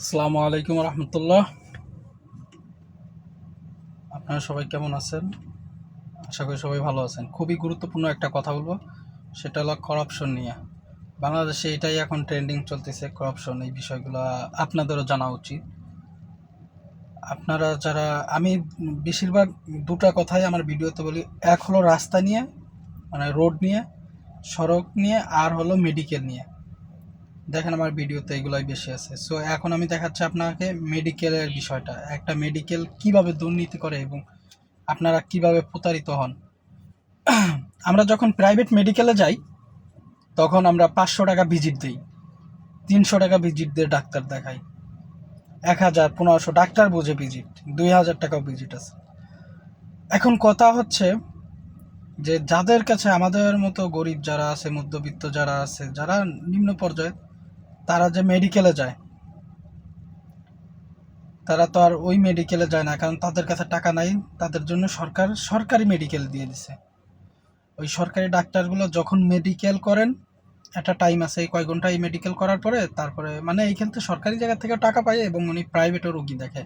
আসসালামু আলাইকুম রহমতুল্লাহ। আপনারা সবাই কেমন আছেন? আশা করি সবাই ভালো আছেন। খুবই গুরুত্বপূর্ণ একটা কথা বলবো, সেটা হলো করাপশন নিয়ে। বাংলাদেশে এটাই এখন ট্রেন্ডিং চলতেছে, করাপশন। এই বিষয়গুলো আপনাদেরও জানা উচিত। আপনারা যারা, আমি বেশিরভাগ দুটা কথাই আমার ভিডিওতে বলি। এক হলো রাস্তা নিয়ে, মানে রোড নিয়ে, সড়ক নিয়ে, আর হলো মেডিকেল নিয়ে। দেখেন আমার ভিডিওতে এগুলাই বেশি আছে। সো এখন আমি দেখাচ্ছি আপনাকে মেডিকেলের বিষয়টা। একটা মেডিকেল কিভাবে দুর্নীতি করে এবং আপনারা কিভাবে প্রতারিত হন। আমরা যখন প্রাইভেট মেডিকেলে যাই তখন আমরা 500 টাকা ভিজিট দিই, 300 টাকা ভিজিট দিয়ে ডাক্তার দেখাই, 1000, 1500 ডাক্তার বুঝে ভিজিট, 2000 টাকাও ভিজিট আছে। এখন কথা হচ্ছে যে যাদের কাছে, আমাদের মতো গরিব যারা আছে, মধ্যবিত্ত যারা আছে, যারা নিম্ন পর্যায়ে, তারা যে মেডিকেলে যায়, তারা তো আর ওই মেডিকেলে যায় না, কারণ তাদের কাছে টাকা নাই। তাদের জন্য সরকার সরকারি মেডিকেল দিয়ে দিছে। ওই সরকারি ডাক্তারগুলো যখন মেডিকেল করেন, একটা টাইম আছে, এই কয় ঘন্টা এই মেডিকেল করার পরে তারপরে মানে এইখান থেকে সরকারি জায়গা থেকে টাকা পায় এবং উনি প্রাইভেটও রুগী দেখে।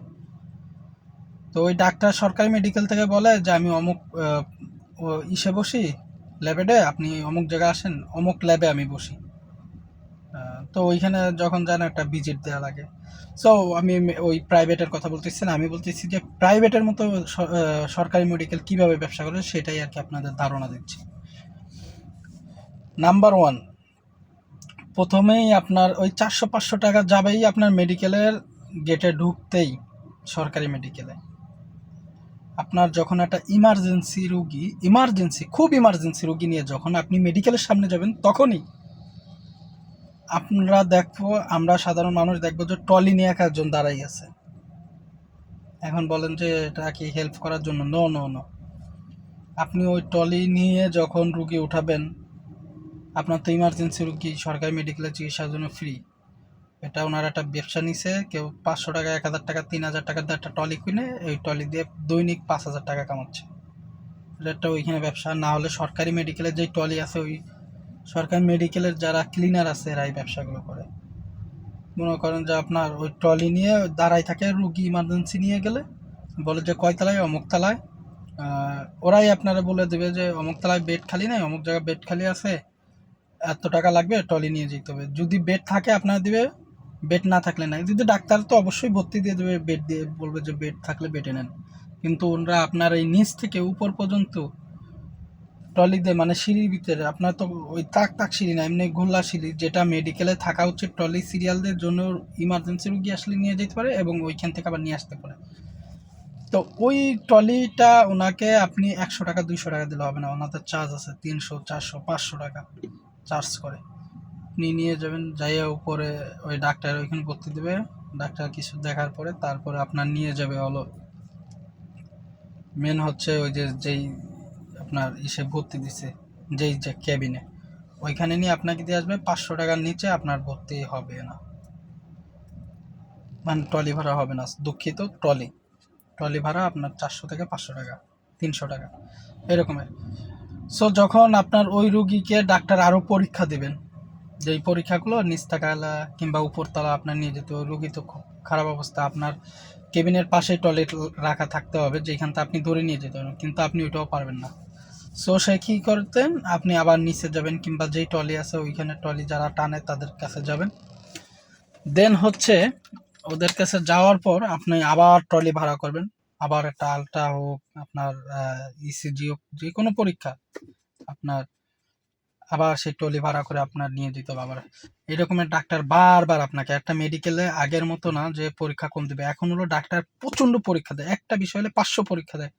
তো ওই ডাক্তার সরকারি মেডিকেল থেকে বলে যে আমি অমুক ইসে বসি, ল্যাবেডে, আপনি অমুক জায়গায় আসেন, অমুক ল্যাবে আমি বসি। তো ওইখানে যখন যান একটা ভিজিট দেওয়া লাগে। সো আমি ওই প্রাইভেটের কথা বলতেছি না, আমি বলতেছি যে প্রাইভেটের মতো সরকারি মেডিকেল কিভাবে ব্যবসা করে, সেটাই আর কি আপনাদের ধারণা দিচ্ছি। নাম্বার ওয়ান, প্রথমেই আপনার ওই 400-500 টাকা যাবেই আপনার মেডিকেলের গেটে ঢুকতেই। সরকারি মেডিকেলে আপনার যখন একটা ইমার্জেন্সি খুব ইমার্জেন্সি রুগী নিয়ে যখন আপনি মেডিকেলের সামনে যাবেন, তখনই আমরা সাধারণ মানুষ দেখবো যে ট্রলি নিয়ে এক একজন দাঁড়াই আছে। এখন বলেন যে এটা কি হেল্প করার জন্য? No no no. আপনি ওই ট্রলি নিয়ে যখন রুগী উঠাবেন, আপনার তো ইমার্জেন্সি রুগী সরকারি মেডিকেলে চিকিৎসার জন্য ফ্রি। এটা ওনার একটা ব্যবসা নিছে, কেউ 500 টাকা, 1000 টাকা, 3000 টাকা দিয়ে একটা ট্রলি কিনে ওই ট্রলি দিয়ে দৈনিক 5000 টাকা কামাচ্ছে। এটা একটা ওইখানে ব্যবসা। না হলে সরকারি মেডিকেলের যেই ট্রলি আছে, ওই সরকারি মেডিকেলের যারা ক্লিনার আছে এরা এই ব্যবসাগুলো করে। মনে করেন যে আপনার ওই ট্রলি নিয়ে দাঁড়াই থাকে, রুগী ইমার্জেন্সি নিয়ে গেলে বলে যে কয় তলায়, অমুক তলায়। ওরাই আপনারা বলে দেবে যে অমুক তলায় বেড খালি নাই, অমুক জায়গায় বেড খালি আছে, এত টাকা লাগবে, ট্রলি নিয়ে যেতে হবে। যদি বেড থাকে আপনার দিবে, বেড না থাকলে নাই। যদি ডাক্তার তো অবশ্যই ভর্তি দিয়ে দেবে, বেড দিয়ে বলবে যে বেড থাকলে বেডে নেন। কিন্তু ওনারা আপনার এই নিচ থেকে উপর পর্যন্ত ট্রলি দিয়ে, মানে সিঁড়ির ভিতরে, আপনার তো ওই তাক তাক সিঁড়ি না, এমনি গোল্লা সিঁড়ি, যেটা মেডিকেলে থাকা হচ্ছে ট্রলি সিরিয়ালদের জন্য, ইমার্জেন্সি রুগী আসলে নিয়ে যেতে পারে এবং ওইখান থেকে আবার নিয়ে আসতে পারে। তো ওই ট্রলিটা ওনাকে আপনি 100 টাকা 200 টাকা দিলে হবে না, ওনাদের চার্জ আছে 300, 400, 500 টাকা চার্জ করে। আপনি নিয়ে যাবেন, যাইয়া উপরে ওই ডাক্তার ওইখানে ভর্তি দেবে। ডাক্তার কিছু দেখার পরে তারপরে আপনার নিয়ে যাবে হলো মেন হচ্ছে ওই যে যেই আপনার ইসে ভর্তি দিছে, যেই যে ক্যাবিনে, ওইখানে নিয়ে আপনাকে দিয়ে আসবে। 500 টাকার নিচে আপনার ভর্তি হবে না, মানে ট্রলি ভাড়া হবে না, দুঃখিত। ট্রলি ভাড়া আপনার 400 থেকে 500 টাকা, 300 টাকা এরকমের। সো যখন আপনার ওই রুগীকে ডাক্তার আরও পরীক্ষা দেবেন, যেই পরীক্ষাগুলো নিচতলা কিংবা উপরতলা আপনার নিয়ে যেতে হবে। রুগী তো খুব খারাপ অবস্থা, আপনার কেবিনের পাশে টয়লেট রাখা থাকতে হবে, যেখানটা আপনি ধরে নিয়ে যেতে পারবেন, কিন্তু আপনি ওইটাও পারবেন না। সো সে কী করতেন, আপনি আবার নিচে যাবেন, কিংবা যেই ট্রলি আছে ওইখানে ট্রলি যারা টানে তাদের কাছে যাবেন। দেন হচ্ছে ওদের কাছে যাওয়ার পর আপনি আবার ট্রলি ভাড়া করবেন। আবার একটা আলট্রা হোক, আপনার ইসিজি হোক, যে কোনো পরীক্ষা আপনার, আবার সেই ট্রলি ভাড়া করে আপনার নিয়ে যেতে হবে। আবার এরকমের ডাক্তার বারবার আপনাকে, একটা মেডিকেলে আগের মতো না যে পরীক্ষা কম দেবে। এখন হলো ডাক্তার প্রচণ্ড পরীক্ষা দেয়, একটা বিষয় হলে 500 পরীক্ষা দেয়।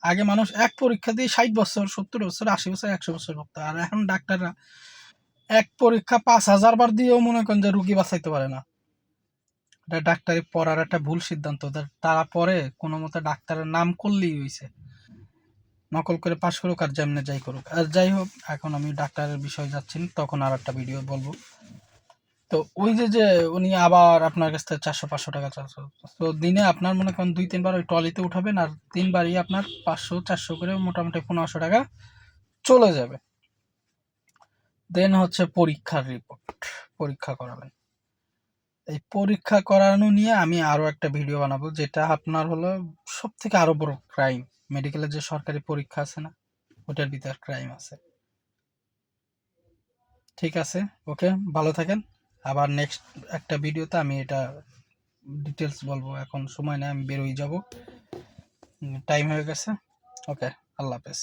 আগে মানুষ এক পরীক্ষা দিয়ে 60 বছর, 70 বছর, 80 বছর, 100 বছর ভুগতো। আর এখন ডাক্তাররা এক পরীক্ষা 5000 বার দিয়েও মনে করেন যে রুগী বাঁচাইতে পারে না। এটা ডাক্তারি পড়ার একটা ভুল সিদ্ধান্ত। তারা পরে কোনো মতে ডাক্তারের নাম করলেই হয়েছে, নকল করে পাশ করুক আর যেমনে যাই করুক। আর যাই হোক, এখন আমি ডাক্তারের বিষয়ে যাচ্ছি না, তখন আর একটা ভিডিও বলবো। তো ওই যে যে উনি আবার আপনার কাছ থেকে 400-500 টাকা চার্জ, তো দিনে আপনার মনে করেন 2-3 বার ওই ট্রলিতে উঠাবেন, আর 3বারই আপনার 500-400 করে মোটামুটি 1500 টাকা চলে যাবে। দেন হচ্ছে পরীক্ষার রিপোর্ট, পরীক্ষা করাবেন। এই পরীক্ষা করানো নিয়ে আমি আরো একটা ভিডিও বানাবো, যেটা আপনার হলো সব থেকে আরো বড় ক্রাইম। মেডিকেলের যে সরকারি পরীক্ষা আছে না, ওটার ভিতর ক্রাইম আছে। ঠিক আছে, ওকে, ভালো থাকেন। আবার নেক্সট একটা ভিডিওতে আমি এটা ডিটেলস বলবো। এখন সময় নেই, আমি বেরোই যাব, টাইম হয়ে গেছে। ওকে, আল্লাহ হাফেজ।